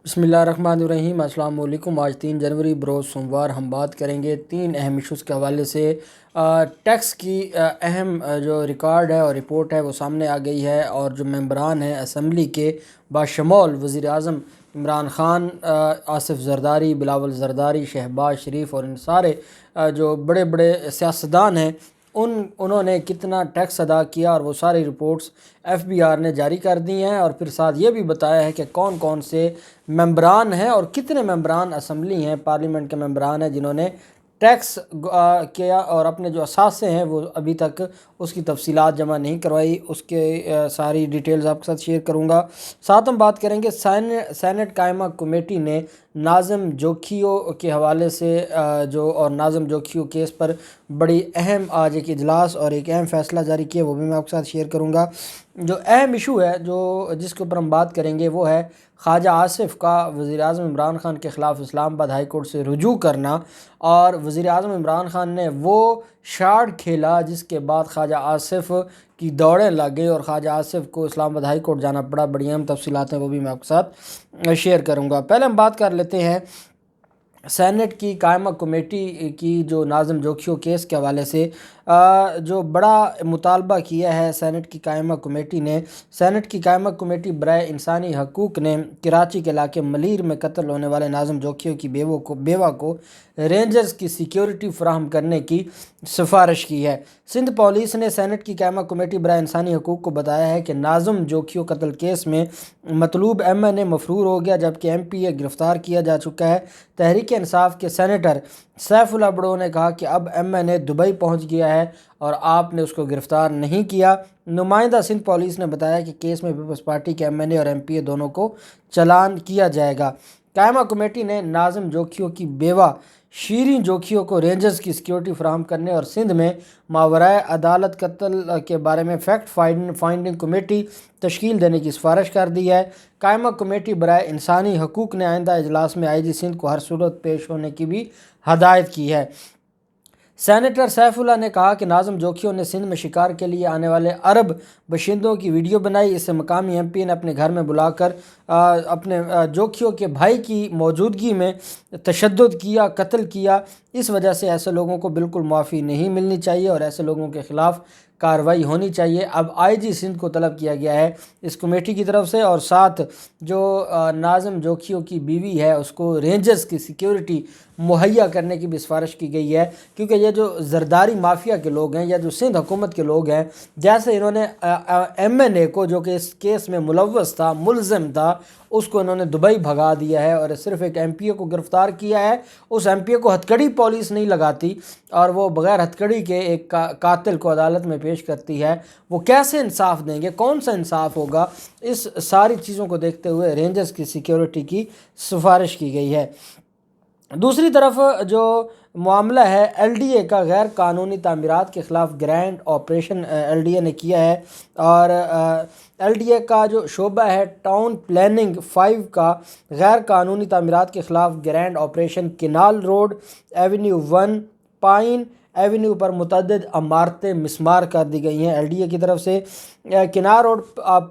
بسم اللہ الرحمن الرحیم۔ السلام علیکم۔ آج 3 جنوری بروز سوموار ہم بات کریں گے 3 اہم ایشوز کے حوالے سے۔ ٹیکس کی اہم جو ریکارڈ ہے اور رپورٹ ہے وہ سامنے آ گئی ہے، اور جو ممبران ہیں اسمبلی کے باشمول وزیر اعظم عمران خان، آصف زرداری، بلاول زرداری، شہباز شریف اور ان سارے جو بڑے بڑے سیاستدان ہیں انہوں نے کتنا ٹیکس ادا کیا، اور وہ ساری رپورٹس ایف بی آر نے جاری کر دی ہیں، اور پھر ساتھ یہ بھی بتایا ہے کہ کون کون سے ممبران ہیں اور کتنے ممبران اسمبلی ہیں، پارلیمنٹ کے ممبران ہیں جنہوں نے ٹیکس کیا، اور اپنے جو اثاثے ہیں وہ ابھی تک اس کی تفصیلات جمع نہیں کروائی۔ اس کے ساری ڈیٹیلز آپ کے ساتھ شیئر کروں گا۔ ساتھ ہم بات کریں گے سینٹ قائمہ کمیٹی نے ناظم جوکھیو کے حوالے سے اور ناظم جوکھیو کیس پر بڑی اہم آج ایک اجلاس اور ایک اہم فیصلہ جاری کیا، وہ بھی میں آپ کے ساتھ شیئر کروں گا۔ جو اہم ایشو ہے جس کے اوپر ہم بات کریں گے وہ ہے خواجہ آصف کا وزیر اعظم عمران خان کے خلاف اسلام آباد ہائی کورٹ سے رجوع کرنا، اور وزیر اعظم عمران خان نے وہ شارٹ کھیلا جس کے بعد خواجہ آصف کی دوڑیں لگ گئی اور خواجہ آصف کو اسلام آباد ہائی کورٹ جانا پڑا۔ بڑی اہم تفصیلات ہیں، وہ بھی میں آپ کے ساتھ شیئر کروں گا۔ پہلے ہم بات کر لیتے ہیں سینٹ کی قائمہ کمیٹی کی جو ناظم جوکھیو کیس کے حوالے سے جو بڑا مطالبہ کیا ہے سینٹ کی قائمہ کمیٹی نے۔ سینٹ کی قائمہ کمیٹی برائے انسانی حقوق نے کراچی کے علاقے ملیر میں قتل ہونے والے ناظم جوکھیو کی بیوہ کو رینجرز کی سیکیورٹی فراہم کرنے کی سفارش کی ہے۔ سندھ پولیس نے سینٹ کی قائمہ کمیٹی برائے انسانی حقوق کو بتایا ہے کہ ناظم جوکھیو قتل کیس میں مطلوب ایم این اے مفرور ہو گیا، جبکہ ایم پی اے گرفتار کیا جا چکا ہے۔ تحریک انصاف کے سینیٹر سیف اللہ بڑو نے کہا کہ اب ایم این اے دبئی پہنچ گیا ہے اور آپ نے اس کو گرفتار نہیں کیا۔ نمائندہ سندھ پولیس نے بتایا کہ کیس میں پیپلز پارٹی کے ایم این اے اور ایم پی اے دونوں کو چلان کیا جائے گا۔ قائمہ کمیٹی نے ناظم جوکھیو کی بیوہ شیریں جوکھیو کو رینجرز کی سیکیورٹی فراہم کرنے اور سندھ میں ماورائے عدالت قتل کے بارے میں فیکٹ فائنڈنگ کمیٹی تشکیل دینے کی سفارش کر دی ہے۔ قائمہ کمیٹی برائے انسانی حقوق نے آئندہ اجلاس میں آئی جی سندھ کو ہر صورت پیش ہونے کی بھی ہدایت کی ہے۔ سینیٹر سیف اللہ نے کہا کہ ناظم جوکھیو نے سندھ میں شکار کے لیے آنے والے عرب باشندوں کی ویڈیو بنائی، اسے مقامی ایم پی نے اپنے گھر میں بلا کر اپنے جوکھیو کے بھائی کی موجودگی میں تشدد کیا، قتل کیا۔ اس وجہ سے ایسے لوگوں کو بالکل معافی نہیں ملنی چاہیے اور ایسے لوگوں کے خلاف کارروائی ہونی چاہیے۔ اب آئی جی سندھ کو طلب کیا گیا ہے اس کمیٹی کی طرف سے، اور ساتھ جو ناظم جوکھیو کی بیوی ہے اس کو رینجرز کی سیکیورٹی مہیا کرنے کی بھی سفارش کی گئی ہے، کیونکہ یہ جو زرداری مافیا کے لوگ ہیں یا جو سندھ حکومت کے لوگ ہیں، جیسے انہوں نے ایم این اے کو جو کہ اس کیس میں ملوث تھا، ملزم تھا، اس کو انہوں نے دبئی بھگا دیا ہے اور صرف ایک ایم پی اے کو گرفتار کیا ہے۔ اس ایم پی اے کو ہتھکڑی پولیس نہیں لگاتی اور وہ بغیر ہتھکڑی کے ایک قاتل کو عدالت میں پیش کرتی ہے، وہ کیسے انصاف دیں گے؟ کون سا انصاف ہوگا؟ اس ساری چیزوں کو دیکھتے ہوئے رینجرز کی سیکیورٹی کی سفارش کی گئی ہے۔ دوسری طرف جو معاملہ ہے ایل ڈی اے کا، غیر قانونی تعمیرات کے خلاف گرینڈ آپریشن ایل ڈی اے نے کیا ہے، اور ایل ڈی اے کا جو شعبہ ہے ٹاؤن پلاننگ 5 کا غیر قانونی تعمیرات کے خلاف grand operation Canal Road, Avenue 1، Pine Avenue پر متعدد عمارتیں مسمار کر دی گئی ہیں۔ ایل ڈی اے کی طرف سے کنار روڈ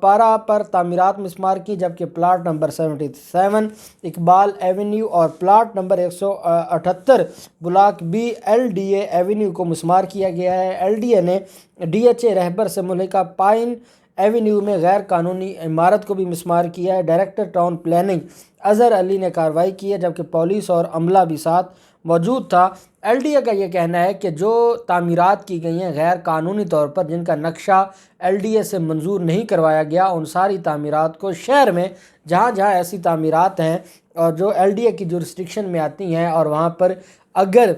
پارا پر تعمیرات مسمار کی، جبکہ پلاٹ نمبر 77 اقبال ایونیو اور plot number 178 block B L D A avenue کو مسمار کیا گیا ہے۔ ایل ڈی اے نے ڈی ایچ اے رہبر سے ملحقہ پائن ایونیو میں غیر قانونی عمارت کو بھی مسمار کیا ہے۔ Director town planning Azhar Ali نے کارروائی کی ہے، جبکہ پولیس اور عملہ بھی ساتھ موجود تھا۔ ایل ڈی اے کا یہ کہنا ہے کہ جو تعمیرات کی گئی ہیں غیر قانونی طور پر، جن کا نقشہ ایل ڈی اے سے منظور نہیں کروایا گیا، ان ساری تعمیرات کو شہر میں جہاں جہاں ایسی تعمیرات ہیں اور جو ایل ڈی اے کی جورسڈکشن میں آتی ہیں اور وہاں پر اگر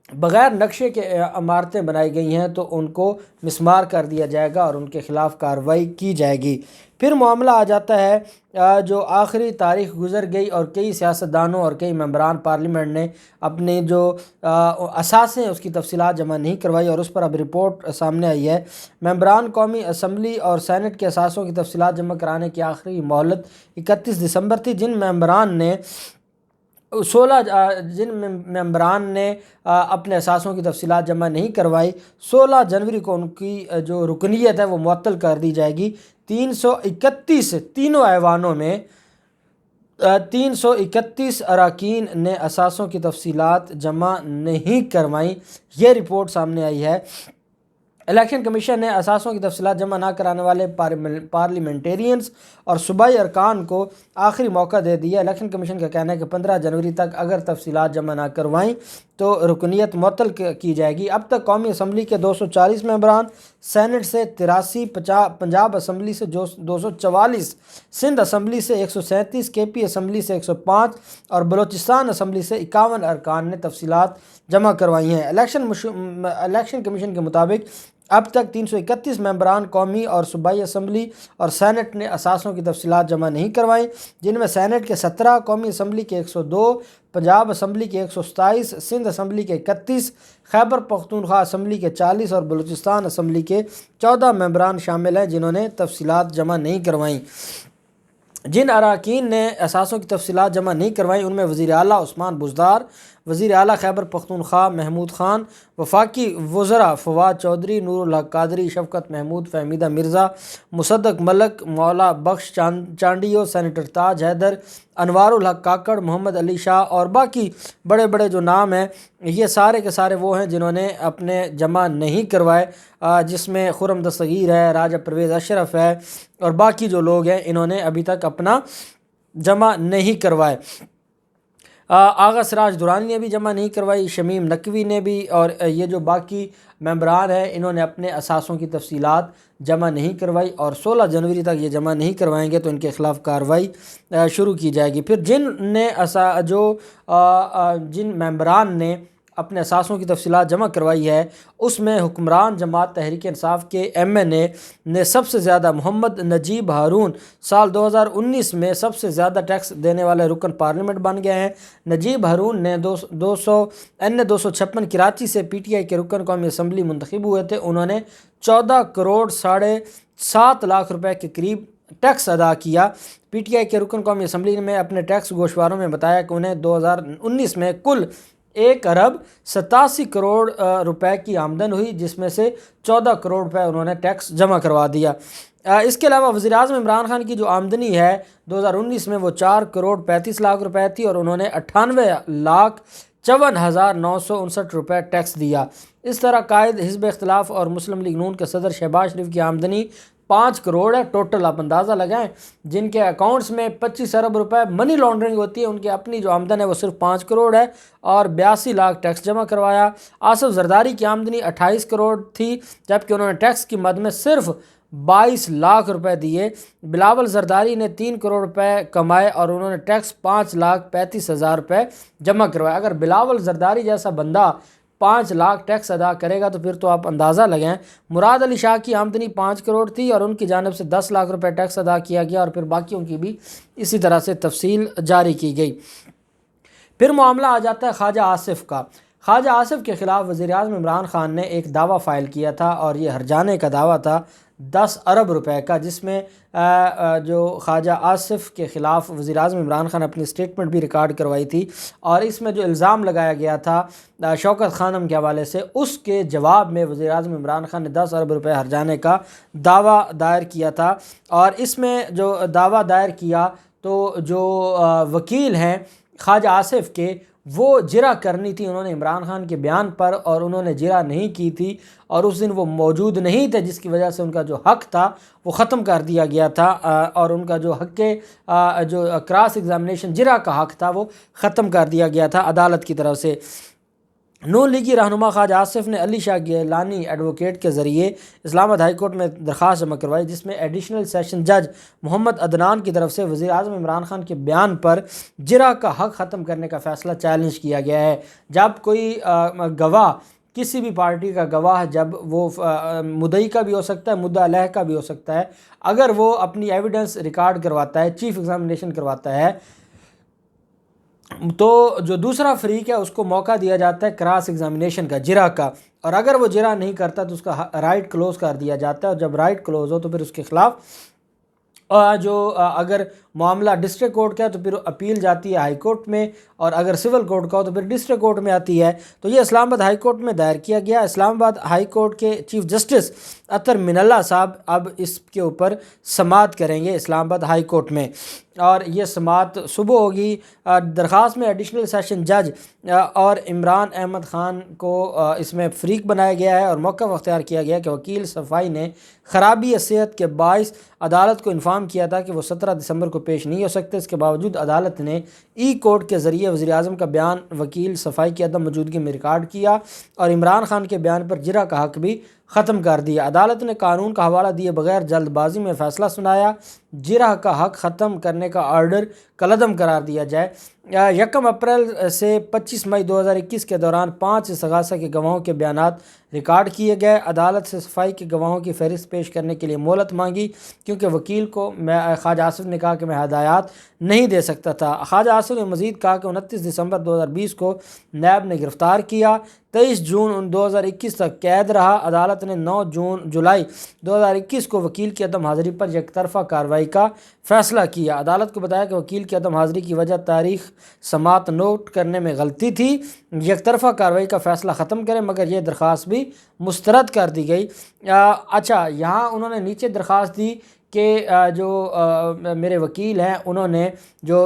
بغیر نقشے کے عمارتیں بنائی گئی ہیں تو ان کو مسمار کر دیا جائے گا اور ان کے خلاف کارروائی کی جائے گی۔ پھر معاملہ آ جاتا ہے جو آخری تاریخ گزر گئی اور کئی سیاستدانوں اور کئی ممبران پارلیمنٹ نے اپنے جو اثاثے ہیں اس کی تفصیلات جمع نہیں کروائی، اور اس پر اب رپورٹ سامنے آئی ہے۔ ممبران قومی اسمبلی اور سینٹ کے اثاثوں کی تفصیلات جمع کرانے کی آخری مہلت 31 دسمبر تھی۔ جن ممبران نے اپنے اثاثوں کی تفصیلات جمع نہیں کروائی، 16 جنوری کو ان کی جو رکنیت ہے وہ معطل کر دی جائے گی۔ 331 تینوں ایوانوں میں 331 اراکین نے اثاثوں کی تفصیلات جمع نہیں کروائیں، یہ رپورٹ سامنے آئی ہے۔ الیکشن کمیشن نے اثاثوں کی تفصیلات جمع نہ کرانے والے پارلیمنٹیرینز اور صوبائی ارکان کو آخری موقع دے دیا۔ الیکشن کمیشن کا کہنا ہے کہ 15 جنوری تک اگر تفصیلات جمع نہ کروائیں تو رکنیت معطل کی جائے گی۔ اب تک قومی اسمبلی کے 240 ممبران، سینٹ سے 83، پنجاب اسمبلی سے 244، سندھ اسمبلی سے 137، کے پی اسمبلی سے 105 اور بلوچستان اسمبلی سے 51 ارکان نے تفصیلات جمع کروائی ہیں۔ الیکشن کمیشن کے مطابق اب تک 331 ممبران قومی اور صوبائی اسمبلی اور سینٹ نے اثاثوں کی تفصیلات جمع نہیں کروائیں، جن میں سینٹ کے 17، قومی اسمبلی کے 102، پنجاب اسمبلی کے 127، سندھ اسمبلی کے 31، خیبر پختونخوا اسمبلی کے 40 اور بلوچستان اسمبلی کے 14 ممبران شامل ہیں جنہوں نے تفصیلات جمع نہیں کروائیں۔ جن اراکین نے اثاثوں کی تفصیلات جمع نہیں کروائیں ان میں وزیر اعلیٰ عثمان بزدار، وزیر اعلیٰ خیبر پختونخوا محمود خان، وفاقی وزراء فواد چودھری، نور الحق قادری، شفقت محمود، فہمیدہ مرزا، مصدق ملک، مولا بخش چانڈیو، سینیٹر تاج حیدر، انوار الحق کاکڑ، محمد علی شاہ اور باقی بڑے بڑے جو نام ہیں یہ سارے کے سارے وہ ہیں جنہوں نے اپنے جمع نہیں کروائے، جس میں خرم دستگیر ہے، راجہ پرویز اشرف ہے اور باقی جو لوگ ہیں انہوں نے ابھی تک اپنا جمع نہیں کروائے۔ آغا سراج دورانی نے بھی جمع نہیں کروائی، شمیم نقوی نے بھی، اور یہ جو باقی ممبران ہیں انہوں نے اپنے اثاثوں کی تفصیلات جمع نہیں کروائی اور 16 جنوری تک یہ جمع نہیں کروائیں گے تو ان کے خلاف کارروائی شروع کی جائے گی۔ پھر جن ممبران نے اپنے اثاثوں کی تفصیلات جمع کروائی ہے اس میں حکمران جماعت تحریک انصاف کے ایم این اے نے سب سے زیادہ، محمد نجیب ہارون سال 2019 میں سب سے زیادہ ٹیکس دینے والے رکن پارلیمنٹ بن گئے ہیں۔ نجیب ہارون نے 256 کراچی سے پی ٹی آئی کے رکن قومی اسمبلی منتخب ہوئے تھے۔ انہوں نے 14 کروڑ 7.5 لاکھ روپے کے قریب ٹیکس ادا کیا۔ پی ٹی آئی کے رکن قومی اسمبلی میں اپنے ٹیکس گوشواروں میں بتایا کہ انہیں 2019 میں کل 1 ارب 87 کروڑ روپے کی آمدن ہوئی، جس میں سے 14 کروڑ روپے انہوں نے ٹیکس جمع کروا دیا۔ اس کے علاوہ وزیر اعظم عمران خان کی جو آمدنی ہے 2019 میں وہ 4 کروڑ 35 لاکھ روپے تھی اور انہوں نے 98,54,959 روپے ٹیکس دیا۔ اس طرح قائد حزب اختلاف اور مسلم لیگ نون کے صدر شہباز شریف کی آمدنی 5 کروڑ ہے۔ ٹوٹل آپ اندازہ لگائیں، جن کے اکاؤنٹس میں 25 ارب روپے منی لانڈرنگ ہوتی ہے ان کی اپنی جو آمدن ہے وہ صرف 5 کروڑ ہے اور 82 لاکھ ٹیکس جمع کروایا۔ آصف زرداری کی آمدنی 28 کروڑ تھی جبکہ انہوں نے ٹیکس کی مد میں صرف 22 لاکھ روپے دیے۔ بلاول زرداری نے 3 کروڑ روپے کمائے اور انہوں نے ٹیکس 5,35,000 روپے جمع کروایا۔ اگر بلاول زرداری جیسا بندہ 5 لاکھ ٹیکس ادا کرے گا تو پھر تو آپ اندازہ لگائیں۔ مراد علی شاہ کی آمدنی 5 کروڑ تھی اور ان کی جانب سے 10 لاکھ روپے ٹیکس ادا کیا گیا اور پھر باقیوں کی بھی اسی طرح سے تفصیل جاری کی گئی۔ پھر معاملہ آ جاتا ہے خواجہ آصف کا۔ خواجہ آصف کے خلاف وزیر اعظم عمران خان نے ایک دعویٰ فائل کیا تھا اور یہ ہرجانے کا دعویٰ تھا 10 ارب روپے کا، جس میں جو خواجہ آصف کے خلاف وزیر اعظم عمران خان اپنی اسٹیٹمنٹ بھی ریکارڈ کروائی تھی اور اس میں جو الزام لگایا گیا تھا شوکت خانم کے حوالے سے، اس کے جواب میں وزیر اعظم عمران خان نے 10 ارب روپے ہرجانے کا دعویٰ دائر کیا تھا۔ اور اس میں جو دعویٰ دائر کیا تو جو وکیل ہیں خواجہ آصف کے وہ جرح کرنی تھی انہوں نے عمران خان کے بیان پر اور انہوں نے جرح نہیں کی تھی اور اس دن وہ موجود نہیں تھے، جس کی وجہ سے ان کا جو حق تھا وہ ختم کر دیا گیا تھا اور ان کا جو حق جو کراس ایگزامینیشن جرح کا حق تھا وہ ختم کر دیا گیا تھا عدالت کی طرف سے۔ نون لیگی رہنما خواجہ آصف نے علی شاہ گیلانی ایڈوکیٹ کے ذریعے اسلام آباد ہائی کورٹ میں درخواست جمع کروائی، جس میں ایڈیشنل سیشن جج محمد عدنان کی طرف سے وزیر اعظم عمران خان کے بیان پر جرح کا حق ختم کرنے کا فیصلہ چیلنج کیا گیا ہے۔ جب کوئی گواہ، کسی بھی پارٹی کا گواہ، جب وہ مدعی کا بھی ہو سکتا ہے، مدعا علیہ کا بھی ہو سکتا ہے، اگر وہ اپنی ایویڈنس ریکارڈ کرواتا ہے، چیف ایگزامینیشن کرواتا ہے، تو جو دوسرا فریق ہے اس کو موقع دیا جاتا ہے کراس ایگزامینیشن کا، جرح کا، اور اگر وہ جرح نہیں کرتا تو اس کا رائٹ کلوز کر دیا جاتا ہے اور جب رائٹ کلوز ہو تو پھر اس کے خلاف اگر معاملہ ڈسٹرکٹ کورٹ کا ہے تو پھر اپیل جاتی ہے ہائی کورٹ میں اور اگر سول کورٹ کا ہو تو پھر ڈسٹرکٹ کورٹ میں آتی ہے۔ تو یہ اسلام آباد ہائی کورٹ میں دائر کیا گیا۔ اسلام آباد ہائی کورٹ کے چیف جسٹس اطہر من اللہ صاحب اب اس کے اوپر سماعت کریں گے اسلام آباد ہائی کورٹ میں۔ اور یہ سماعت صبح ہوگی۔ درخواست میں ایڈیشنل سیشن جج اور عمران احمد خان کو اس میں فریق بنایا گیا ہے اور موقف اختیار کیا گیا کہ وکیل صفائی نے خرابی صحت کے باعث عدالت کو انفارم کیا تھا کہ وہ 17 دسمبر کو پیش نہیں ہو سکتے۔ اس کے باوجود عدالت نے ای کورٹ کے ذریعے وزیر اعظم کا بیان وکیل صفائی کی عدم موجودگی میں ریکارڈ کیا اور عمران خان کے بیان پر جرح کا حق بھی ختم کر دیا۔ عدالت نے قانون کا حوالہ دیے بغیر جلد بازی میں فیصلہ سنایا۔ جرح کا حق ختم کرنے کا آرڈر کالعدم قرار دیا جائے۔ 1 اپریل سے 25 مئی 2021 کے دوران 5 استغاثہ کے گواہوں کے بیانات ریکارڈ کیے گئے۔ عدالت سے صفائی کے گواہوں کی فہرست پیش کرنے کے لیے مہلت مانگی کیونکہ وکیل کو خواجہ آصف نے کہا کہ میں ہدایات نہیں دے سکتا تھا۔ خواجہ آصف نے مزید کہا کہ 29 دسمبر 2020 کو نیب نے گرفتار کیا، 23 جون 2021 تک قید رہا۔ عدالت نے 9 جولائی 2021 کو وکیل کی عدم حاضری پر یک طرفہ کارروائی کا فیصلہ کیا۔ عدالت کو بتایا کہ وکیل کی عدم حاضری کی وجہ تاریخ سماعت نوٹ کرنے میں غلطی تھی، یک طرفہ کارروائی کا فیصلہ ختم کریں، مگر یہ درخواست بھی مسترد کر دی گئی۔ اچھا، یہاں انہوں نے نیچے درخواست دی کہ جو میرے وکیل ہیں انہوں نے جو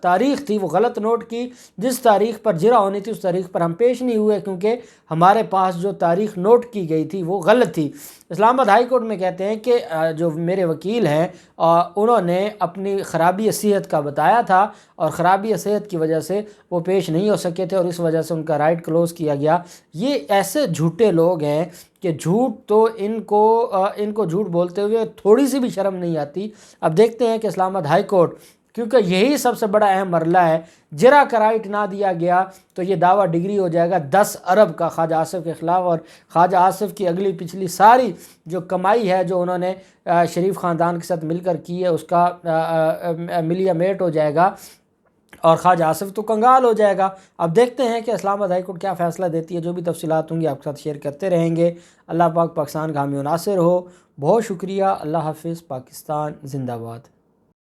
تاریخ تھی وہ غلط نوٹ کی، جس تاریخ پر جرح ہونی تھی اس تاریخ پر ہم پیش نہیں ہوئے کیونکہ ہمارے پاس جو تاریخ نوٹ کی گئی تھی وہ غلط تھی۔ اسلام آباد ہائی کورٹ میں کہتے ہیں کہ جو میرے وکیل ہیں انہوں نے اپنی خرابی صحت کا بتایا تھا اور خرابی صحت کی وجہ سے وہ پیش نہیں ہو سکے تھے اور اس وجہ سے ان کا رائٹ کلوز کیا گیا۔ یہ ایسے جھوٹے لوگ ہیں کہ جھوٹ تو ان کو جھوٹ بولتے ہوئے تھوڑی سی بھی شرم نہیں آتی۔ اب دیکھتے ہیں کہ اسلام آباد ہائی کورٹ، کیونکہ یہی سب سے بڑا اہم مرحلہ ہے، جرح کا رائٹ نہ دیا گیا تو یہ دعویٰ ڈگری ہو جائے گا 10 ارب کا خواجہ آصف کے خلاف، اور خواجہ آصف کی اگلی پچھلی ساری جو کمائی ہے جو انہوں نے شریف خاندان کے ساتھ مل کر کی ہے اس کا ملیا میٹ ہو جائے گا اور خواجہ آصف تو کنگال ہو جائے گا۔ اب دیکھتے ہیں کہ اسلام آباد ہائی کورٹ کیا فیصلہ دیتی ہے۔ جو بھی تفصیلات ہوں گی آپ کے ساتھ شیئر کرتے رہیں گے۔ اللہ پاک پاکستان کا حامی و ناصر ہو۔ بہت شکریہ۔ اللہ حافظ۔ پاکستان زندہ باد۔